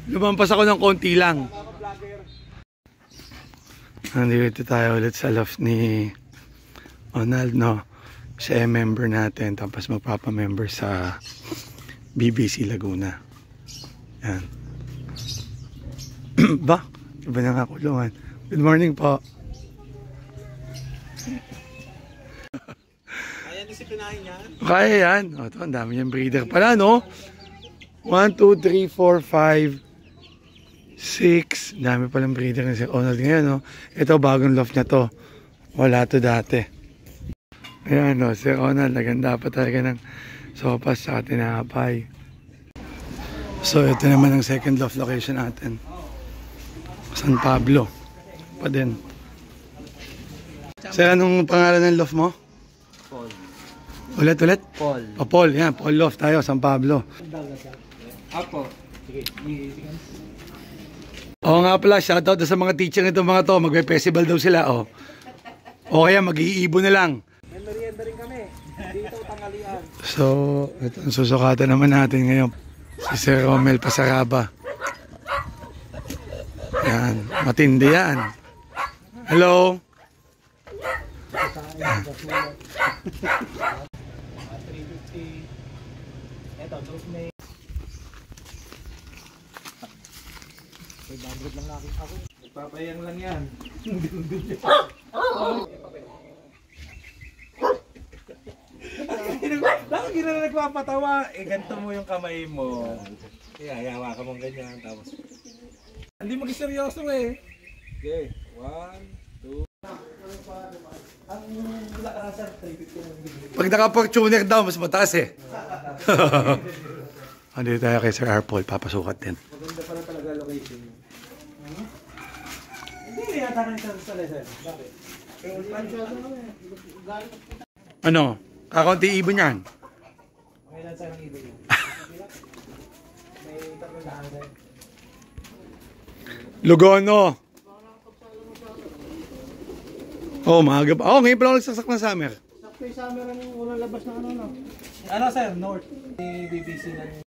Lumampas ako ng konti lang. Nandito tayo ulit sa loft ni Ronald, no? Siya ay member natin, tapos magpapamember sa BBC Laguna. Yan. Ba? Iba na nga kulungan. Good morning po. Kaya disipinahin yan? Kaya yan. O, ito, ang dami niyang breeder pala, no? 1, 2, 3, 4, 5, 6. Dami palang breeder na si Ronald ngayon, no? Ito, bagong loft niya to. Wala to dati. Ayan, no? Si Ronald, naganda pa talaga ng sopas sa tinapay. So, ito naman ang second loft location natin. San Pablo. Pa din. Sir, anong pangalan ng loft mo? Paul. Ulit? Paul. O, Paul. Yan, Paul Loft tayo, San Pablo. Ako. Oo nga pala, shoutout sa mga teacher nito mga to. Magbe-festival daw sila, oh. O kaya mag-iibon na lang. May merienda rin kami. Dito, tanghalian. So, ito ang susukatan naman natin ngayon. Si Sir Romel Pasaraba. Yan, matindi yan. Hello? Ito, dos may 500 lang nakin ako. Nagpapayang lang yan. Bakit gina na nagpapatawa? Eh, ganito mo yung kamay mo. Kaya, yawa ka mong ganyan. Tapos, hindi mag-seryoso eh. Okay, 1, 2. Ang lakasan, 350. Pag naka-Fortuner daw, mas mataas eh. Andito tayo kay Sir Arpol, papasukat din. Maganda pala talaga location. Hindi yata na sa lesson. Bakit? Ano? Kakaunti ibon yan. May lansa ng ibon yun. May 300. Lugono. Oh, maaga pa. Oh, ngayon pala ako nagsasak ng summer. Sakto yung summer ang unang labas na ano, no? Ano, sir? North. BBC ng